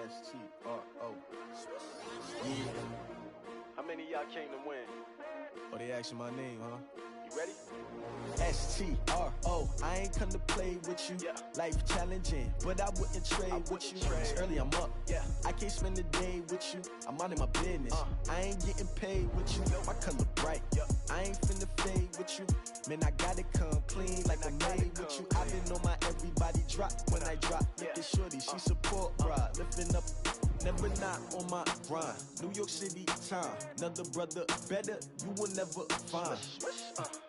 S-T-R-O. Yeah. How many of y'all came to win? Oh, they asking my name, huh? You ready? S-T-R-O. I ain't come to play with you. Yeah. Life challenging, but I wouldn't trade with you. It's early, I'm up. Yeah. I can't spend the day with you. I'm minding my business. I ain't getting paid with you. My color bright. I ain't finna fade with you. Man, I gotta come clean like I made with you. I've been on my everybody drop when I drop. Look at shorty, she support bra. Lifting up, never not on my grind. New York City time. Another brother better, you will never find.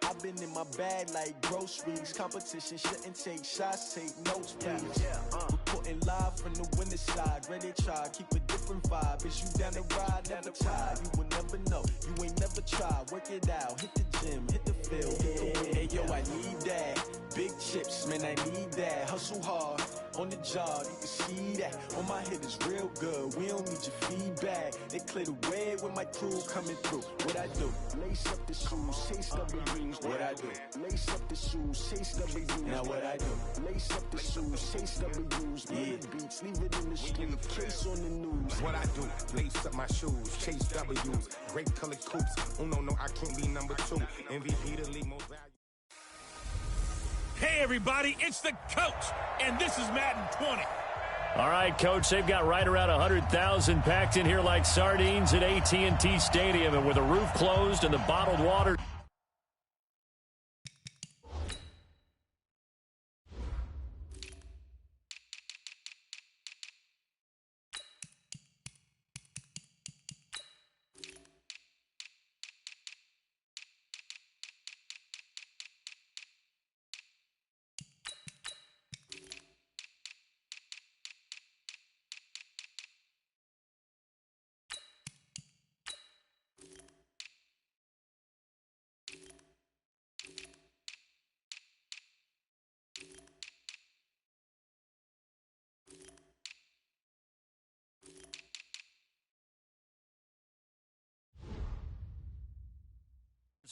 I've been in my bag like groceries. Competition shouldn't take shots, take notes, please. Reporting live from the winning side. Ready to try, keep a different vibe. Is you down the ride, never tired. You will never know, you ain't never tried. Work it out, hit the gym, hit the field. Hey yo, I need that. Big chips, man, I need that. Hustle hard, on the job, you can see that. On my head is real good, we don't need your feedback. They clear the way with my crew coming through. What I do? Lace up the shoes, chase W's. What I do? Lace up the shoes, chase W's. Now what I do? Lace up the shoes, chase W's. Yeah. Beats, leave it in the street, case on the news. What I do? Lace up my shoes, chase W's. Great colored coops. Oh no, I can't be number 2. MVP the league, most value. Hey, everybody, it's the coach, and this is Madden 20. All right, Coach, they've got right around 100,000 packed in here like sardines at AT&T Stadium, and with the roof closed and the bottled water.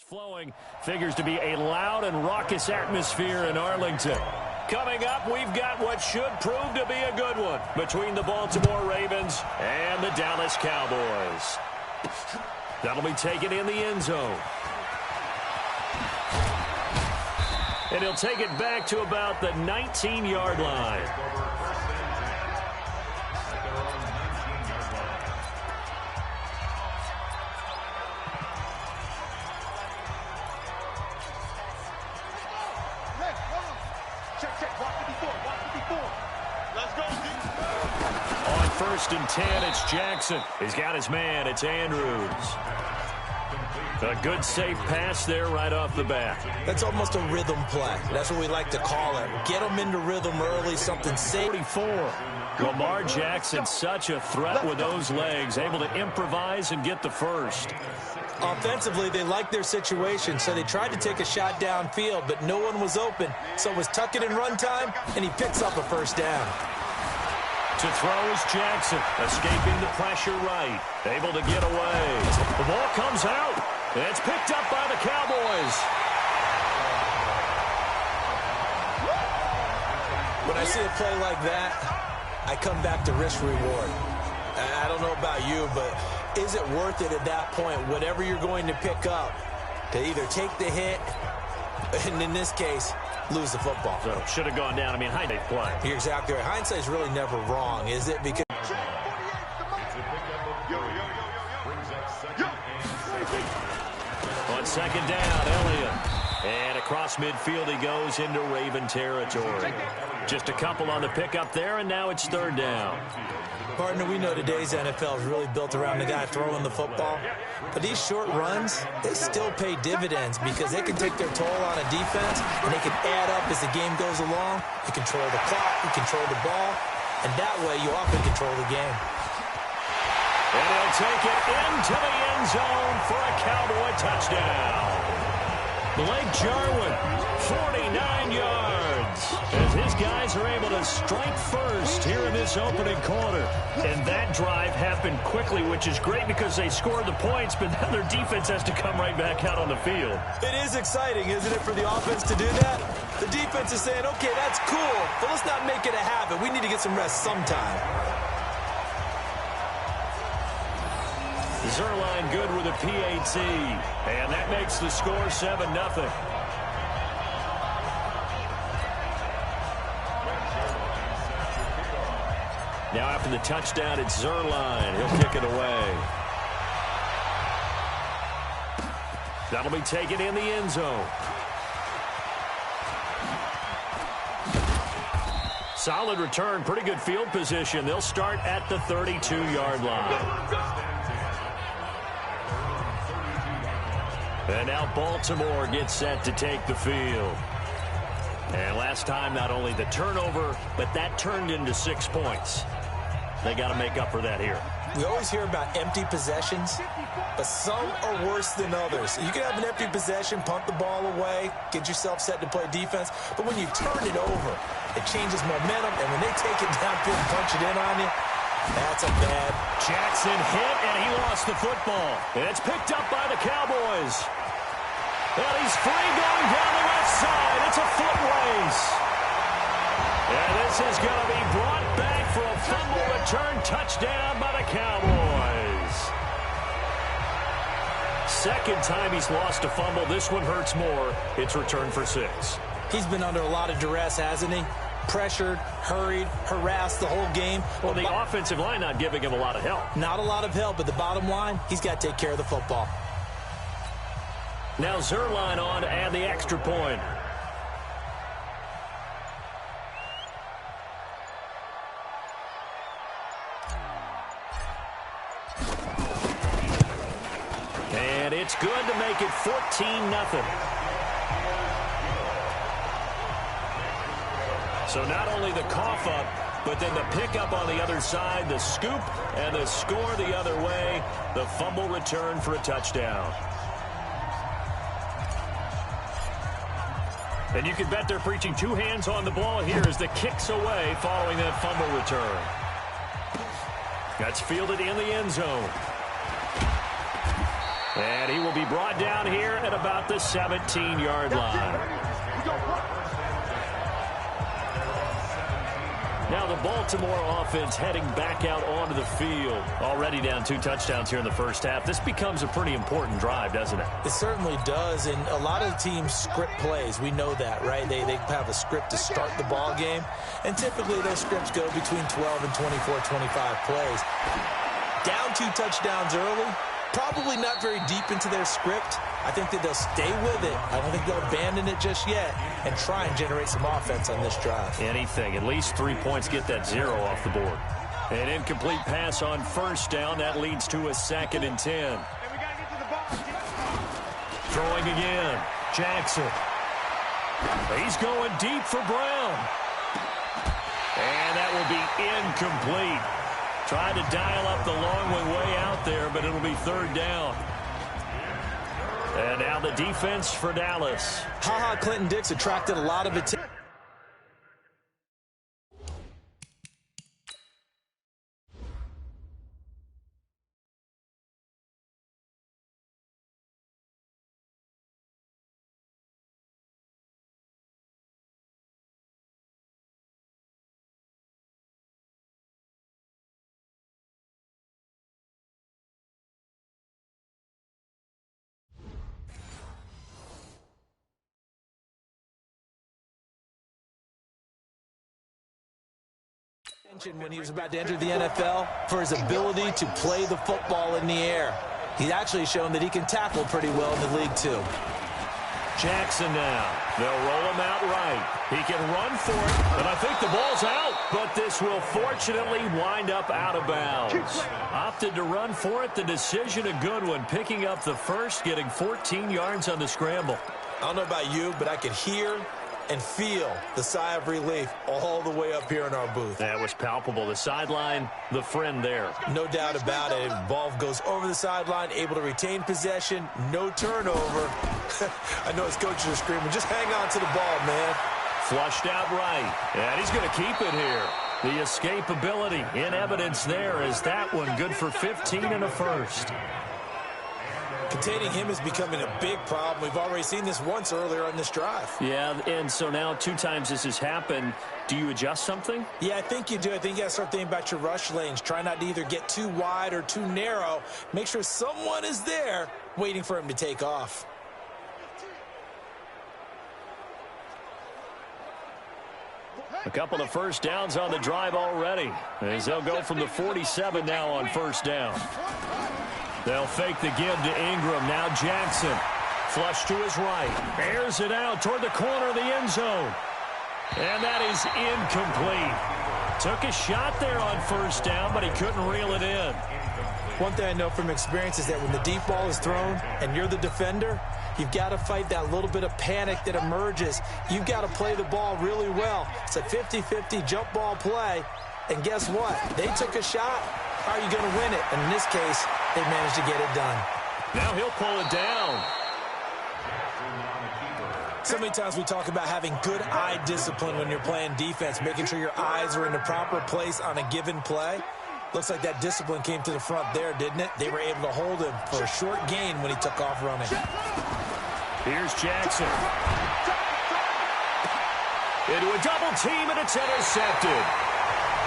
Flowing figures to be a loud and raucous atmosphere in Arlington. Coming up, we've got what should prove to be a good one between the Baltimore Ravens and the Dallas Cowboys. That'll be taken in the end zone. And he'll take it back to about the 19-yard line. On 1st and 10, it's Jackson. He's got his man. It's Andrews. A good, safe pass there right off the bat. That's almost a rhythm play. That's what we like to call it. Get them into rhythm early, something safe. 44. Lamar Jackson, such a threat with those legs, able to improvise and get the first. Offensively, they liked their situation, so they tried to take a shot downfield, but no one was open. So it was tuck it in run time, and he picks up a first down. To throw is Jackson, escaping the pressure right, able to get away. The ball comes out, and it's picked up by the Cowboys. When I see a play like that, I come back to risk-reward. I don't know about you, but is it worth it at that point, whatever you're going to pick up, to either take the hit, and in this case, lose the football? So should have gone down. I mean, hindsight play. You're exactly right. Hindsight's really never wrong, is it? Because on 2nd down, Elliott. And across midfield he goes into Raven territory. Just a couple on the pickup there, and now it's 3rd down. Partner, we know today's NFL is really built around the guy throwing the football. But these short runs, they still pay dividends because they can take their toll on a defense, and they can add up as the game goes along. You control the clock, you control the ball, and that way you often control the game. And he'll take it into the end zone for a Cowboy touchdown. Blake Jarwin, 49 yards, as his guys are able to strike first here in this opening quarter. And that drive happened quickly, which is great because they scored the points, but now their defense has to come right back out on the field. It is exciting, isn't it, for the offense to do that? The defense is saying, okay, that's cool, but let's not make it a habit. We need to get some rest sometime. Zerline good with a PAT. And that makes the score 7-0. Now after the touchdown, it's Zerline. He'll kick it away. That'll be taken in the end zone. Solid return, pretty good field position. They'll start at the 32-yard line. And now Baltimore gets set to take the field. And last time, not only the turnover, but that turned into 6 points. They got to make up for that here. We always hear about empty possessions, but some are worse than others. You can have an empty possession, punt the ball away, get yourself set to play defense, but when you turn it over, it changes momentum, and when they take it downfield and punch it in on you, that's a bad. Jackson hit, and he lost the football. And it's picked up by the Cowboys. And he's free going down the left side. It's a foot race. And this is going to be brought back for a fumble return touchdown by the Cowboys. Second time he's lost a fumble. This one hurts more. It's returned for 6. He's been under a lot of duress, hasn't he? Pressured, hurried, harassed the whole game. Well, the offensive line not giving him a lot of help. Not a lot of help, but the bottom line, he's got to take care of the football. Now Zerline on to add the extra point. And it's good to make it 14-0. So not only the cough up, but then the pickup on the other side, the scoop, and the score the other way, the fumble return for a touchdown. And you can bet they're preaching 2 hands on the ball here as the kick's away following that fumble return. That's fielded in the end zone. And he will be brought down here at about the 17-yard line. Now the Baltimore offense heading back out onto the field. Already down 2 touchdowns here in the first half. This becomes a pretty important drive, doesn't it? It certainly does, and a lot of teams script plays. We know that, right? They have a script to start the ball game, and typically those scripts go between 12 and 24, 25 plays. Down 2 touchdowns early, probably not very deep into their script. I think that they'll stay with it. I don't think they'll abandon it just yet and try and generate some offense on this drive. Anything. At least 3 points. Get that 0 off the board. An incomplete pass on first down. That leads to a 2nd and 10. Throwing again. Jackson. He's going deep for Brown. And that will be incomplete. Tried to dial up the long one way out there, but it'll be 3rd down. And now the defense for Dallas. Clinton Dix attracted a lot of attention. When he was about to enter the NFL for his ability to play the football in the air. He's actually shown that he can tackle pretty well in the league, too. Jackson now. They'll roll him out right. He can run for it, and I think the ball's out. But this will fortunately wind up out of bounds. Opted to run for it. The decision a good one. Picking up the first, getting 14 yards on the scramble. I don't know about you, but I could hear and feel the sigh of relief all the way up here in our booth. That was palpable. The sideline, the friend there. No doubt about it. Ball goes over the sideline, able to retain possession, no turnover. I know his coaches are screaming, just hang on to the ball, man. Flushed out right, and he's going to keep it here. The escapability in evidence there is that one good for 15 and a first. Containing him is becoming a big problem. We've already seen this once earlier on this drive. Yeah, and so now 2 times this has happened. Do you adjust something? Yeah, I think you do. I think you got to start thinking about your rush lanes. Try not to either get too wide or too narrow. Make sure someone is there waiting for him to take off. A couple of first downs on the drive already, as they'll go from the 47 now on first down. They'll fake the give to Ingram. Now Jackson. Flush to his right. Airs it out toward the corner of the end zone. And that is incomplete. Took a shot there on first down, but he couldn't reel it in. One thing I know from experience is that when the deep ball is thrown and you're the defender, you've got to fight that little bit of panic that emerges. You've got to play the ball really well. It's a 50-50 jump ball play. And guess what? They took a shot. How are you going to win it? And in this case, they managed to get it done. Now he'll pull it down. So many times we talk about having good eye discipline when you're playing defense, making sure your eyes are in the proper place on a given play. Looks like that discipline came to the front there, didn't it? They were able to hold him for a short gain when he took off running. Here's Jackson. Into a double team, and it's intercepted.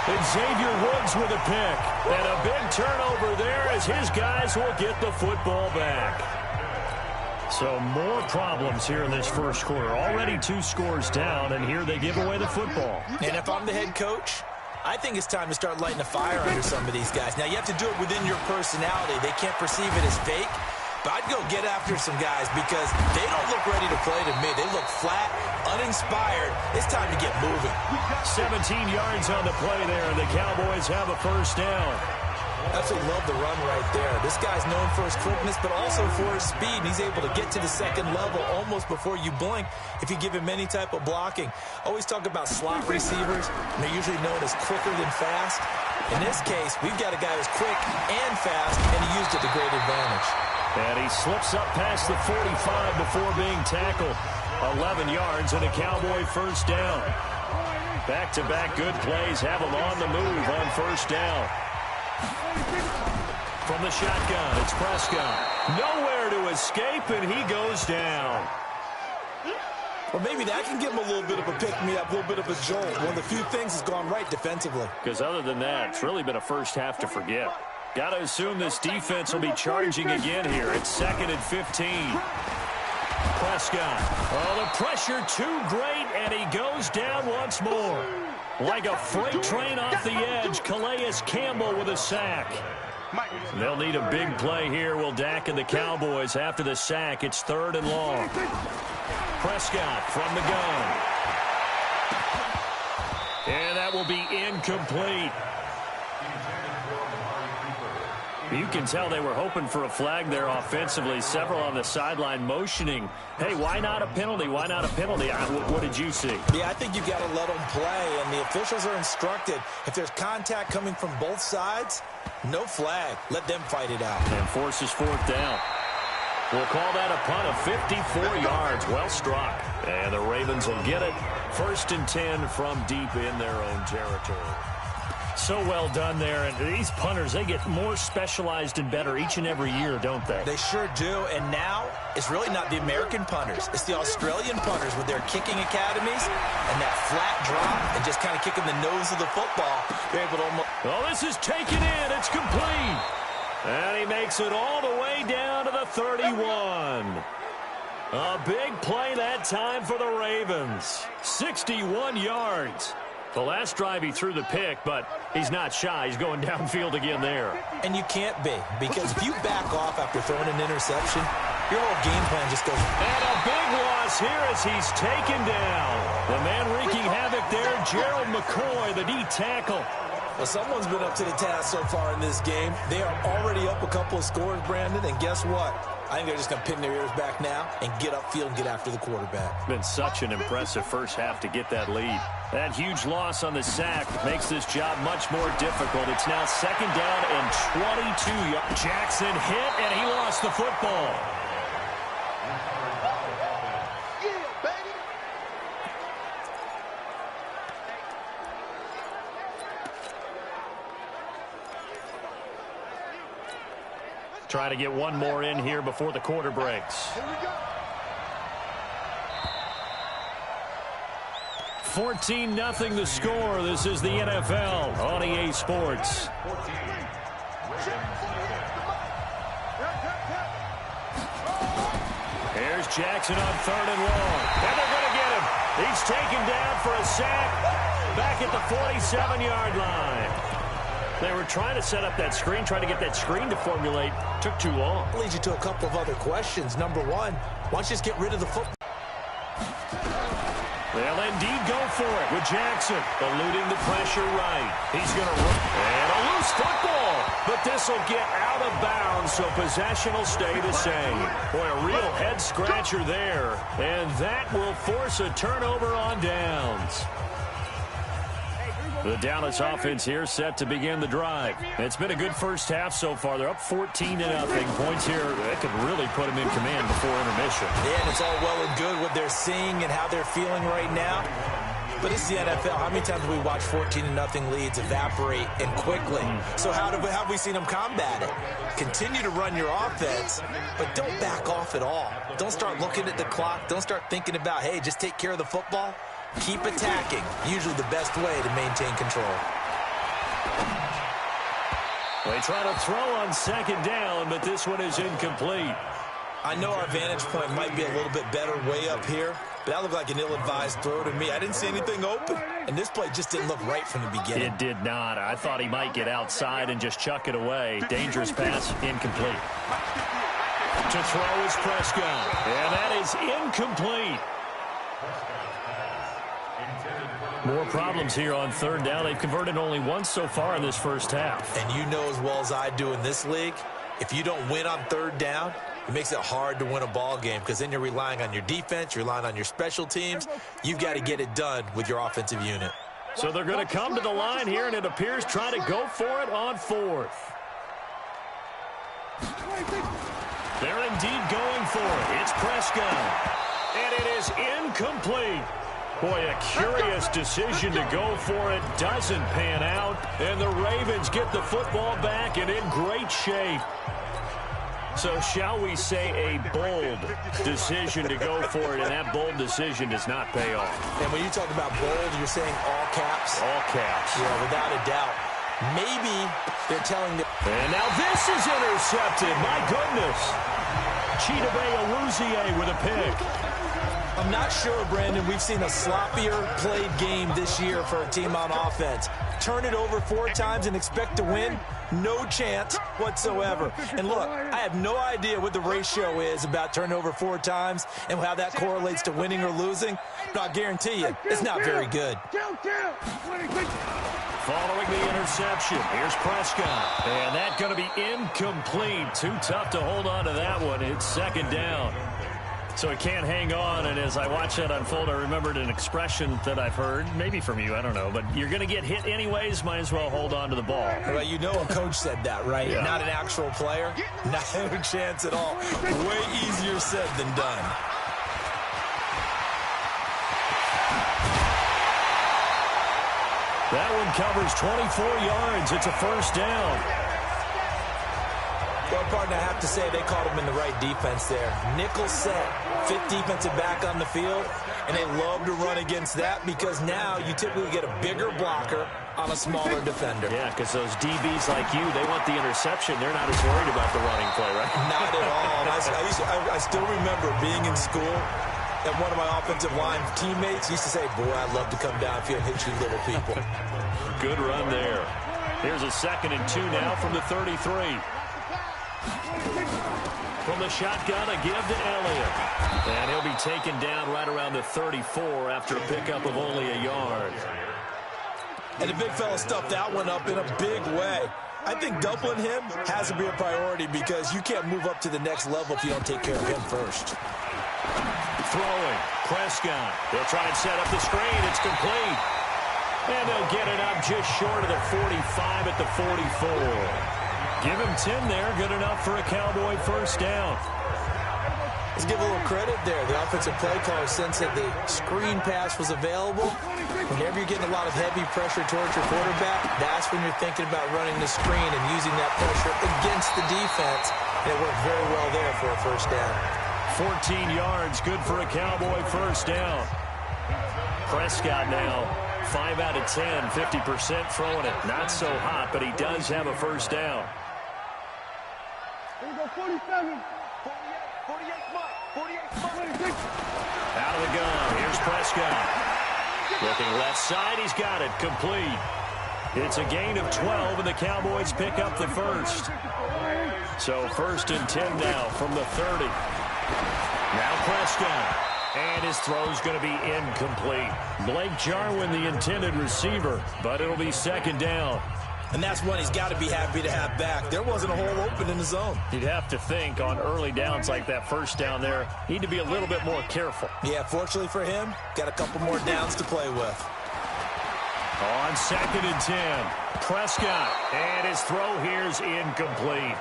And Xavier Woods with a pick. And a big turnover there as his guys will get the football back. So more problems here in this first quarter. Already 2 scores down, and here they give away the football. And if I'm the head coach, I think it's time to start lighting a fire under some of these guys. Now, you have to do it within your personality. They can't perceive it as fake. But I'd go get after some guys because they don't look ready to play to me. They look flat, uninspired. It's time to get moving. 17 yards on the play there, and the Cowboys have a first down. Absolutely love the run right there. This guy's known for his quickness, but also for his speed. He's able to get to the second level almost before you blink if you give him any type of blocking. Always talk about slot receivers, and they're usually known as quicker than fast. In this case, we've got a guy who's quick and fast, and he used it to great advantage. And he slips up past the 45 before being tackled. 11 yards and a Cowboy first down. Back-to-back good plays have him on the move on first down. From the shotgun, it's Prescott. Nowhere to escape, and he goes down. Well, maybe that can give him a little bit of a pick-me-up, a little bit of a jolt. One of the few things has gone right defensively. Because other than that, it's really been a first half to forget. Got to assume this defense will be charging again here. It's 2nd and 15. Prescott. Oh, the pressure too great, and he goes down once more. Like a freight train off the edge, Calais Campbell with a sack. They'll need a big play here, will Dak and the Cowboys. After the sack, it's 3rd and long. Prescott from the gun. And that will be incomplete. You can tell they were hoping for a flag there offensively. Several on the sideline motioning, hey, why not a penalty? Why not a penalty? What did you see? Yeah, I think you've got to let them play, and the officials are instructed. If there's contact coming from both sides, no flag. Let them fight it out. And forces 4th down. We'll call that a punt of 54 yards. Well struck. And the Ravens will get it. 1st and 10 from deep in their own territory. So well done there. And these punters, they get more specialized and better each and every year, don't they? They sure do. And now it's really not the American punters. It's the Australian punters with their kicking academies and that flat drop and just kind of kicking the nose of the football. They're able to almost... Oh, this is taken in. It's complete. And he makes it all the way down to the 31. A big play that time for the Ravens. 61 yards. The last drive he threw the pick, but he's not shy. He's going downfield again there. And you can't be, because if you back off after throwing an interception, your whole game plan just goes... And a big loss here as he's taken down. The man wreaking havoc there, Gerald McCoy, the D tackle. Well, someone's been up to the task so far in this game. They are already up a couple of scores, Brandon, and guess what? I think they're just going to pin their ears back now and get upfield and get after the quarterback. Been such an impressive first half to get that lead. That huge loss on the sack makes this job much more difficult. It's now 2nd down and 22 yards. Jackson hit, and he lost the football. Try to get one more in here before the quarter breaks. 14-0 the score. This is the NFL on EA Sports. Here's Jackson on 3rd and long. And they're going to get him. He's taken down for a sack back at the 47-yard line. They were trying to set up that screen, trying to get that screen to formulate. Took too long. Leads you to a couple of other questions. Number one, why don't you just get rid of the football? They'll indeed go for it with Jackson, eluding the pressure right. He's going to run. And a loose football. But this will get out of bounds, so possession will stay the same. Boy, a real head-scratcher there. And that will force a turnover on downs. The Dallas offense here set to begin the drive. It's been a good first half so far. They're up 14-0. Points here that could really put them in command before intermission. Yeah, and it's all well and good what they're seeing and how they're feeling right now. But this is the NFL. How many times have we watched 14-0 leads evaporate and quickly? So how have we seen them combat it? Continue to run your offense, but don't back off at all. Don't start looking at the clock. Don't start thinking about, hey, just take care of the football. Keep attacking. Usually the best way to maintain control. They try to throw on 2nd down, but this one is incomplete. I know our vantage point might be a little bit better way up here, but that looked like an ill-advised throw to me. I didn't see anything open, and this play just didn't look right from the beginning. It did not. I thought he might get outside and just chuck it away. Dangerous pass, incomplete. To throw is Prescott, and that is incomplete. More problems here on 3rd down. They've converted only once so far in this first half. And you know as well as I do in this league, if you don't win on 3rd down, it makes it hard to win a ball game because then you're relying on your defense, you're relying on your special teams. You've got to get it done with your offensive unit. So they're going to come to the line here, and it appears try to go for it on 4th. They're indeed going for it. It's Prescott. And it is incomplete. Boy, a curious decision to go for it. Doesn't pan out. And the Ravens get the football back and in great shape. So shall we say a bold decision to go for it, and that bold decision does not pay off. And when you talk about bold, you're saying all caps? All caps. Yeah, without a doubt. Maybe they're telling them. And now this is intercepted. My goodness. Chidobe Awuzie with a pick. I'm not sure, Brandon, we've seen a sloppier played game this year for a team on offense. Turn it over 4 times and expect to win? No chance whatsoever. And look, I have no idea what the ratio is about turnover 4 times and how that correlates to winning or losing. But I'll guarantee you, it's not very good. Following the interception, here's Prescott. And that's going to be incomplete. Too tough to hold on to that one. It's 2nd down. So it can't hang on, and as I watch that unfold, I remembered an expression that I've heard, maybe from you, I don't know, but you're going to get hit anyways, might as well hold on to the ball. Well, you know a coach said that, right? Yeah. Not an actual player. Not a chance at all. Way easier said than done. That one covers 24 yards. It's a 1st down. Well, partner, I have to say they caught him in the right defense there. Nickel set, 5th defensive back on the field, and they love to run against that because now you typically get a bigger blocker on a smaller defender. Yeah, because those DBs like you, they want the interception. They're not as worried about the running play, right? Not at all. I still remember being in school, and one of my offensive line teammates used to say, boy, I'd love to come downfield and hit you little people. Good run there. Here's a 2nd and 2 now from the 33. From the shotgun, a give to Elliott. And he'll be taken down right around the 34 after a pickup of only a yard. And the big fella stuffed that one up in a big way. I think doubling him has to be a priority because you can't move up to the next level if you don't take care of him first. Throwing, Prescott. They'll try and set up the screen. It's complete. And they'll get it up just short of the 45 at the 44. Give him 10 there. Good enough for a Cowboy 1st down. Let's give a little credit there. The offensive play caller sensed that the screen pass was available. Whenever you're getting a lot of heavy pressure towards your quarterback, that's when you're thinking about running the screen and using that pressure against the defense. And it worked very well there for a first down. 14 yards, good for a Cowboy first down. Prescott now, 5 out of 10, 50% throwing it. Not so hot, but he does have a first down. Here we go, 47. 48, Out of the gun, here's Prescott. Looking left side, he's got it, complete. It's a gain of 12, and the Cowboys pick up the first. So 1st and 10 now from the 30. Now Prescott. And his throw's going to be incomplete. Blake Jarwin, the intended receiver, but it'll be 2nd down. And that's one he's got to be happy to have back. There wasn't a hole open in the zone. You'd have to think on early downs like that first down there, need to be a little bit more careful. Yeah, fortunately for him, got a couple more downs to play with. On 2nd and 10, Prescott, and his throw here's incomplete.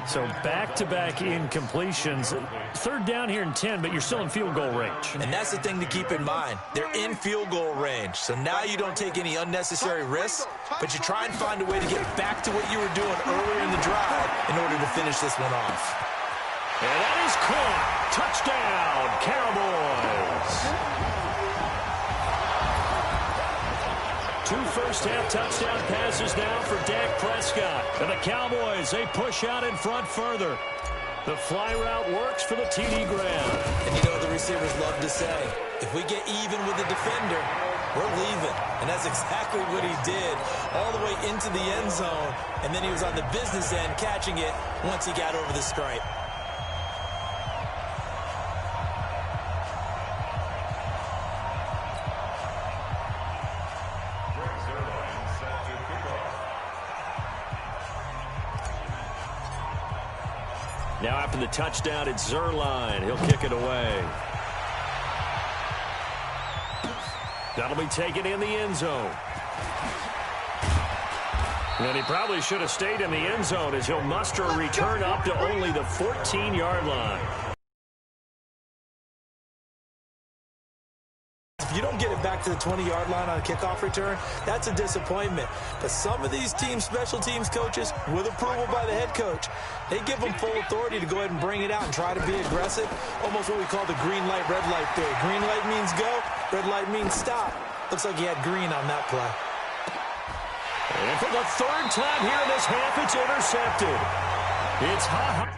So back-to-back incompletions. 3rd down here and 10, but you're still in field goal range. And that's the thing to keep in mind. They're in field goal range. So now you don't take any unnecessary risks, but you try and find a way to get back to what you were doing earlier in the drive in order to finish this one off. And that is caught. Touchdown, Cowboys. 2 first-half touchdown passes now for Dak Prescott. And the Cowboys, they push out in front further. The fly route works for the TD grab. And you know what the receivers love to say? If we get even with the defender, we're leaving. And that's exactly what he did all the way into the end zone. And then he was on the business end catching it once he got over the stripe. Now after the touchdown, it's Zerline. He'll kick it away. That'll be taken in the end zone. And he probably should have stayed in the end zone as he'll muster a return up to only the 14-yard line. If you don't get it back to the 20-yard line on a kickoff return, that's a disappointment. But some of these special teams coaches, with approval by the head coach, they give them full authority to go ahead and bring it out and try to be aggressive. Almost what we call the green light, red light theory. Green light means go, red light means stop. Looks like he had green on that play. And for the 3rd time here in this half, it's intercepted. It's hot.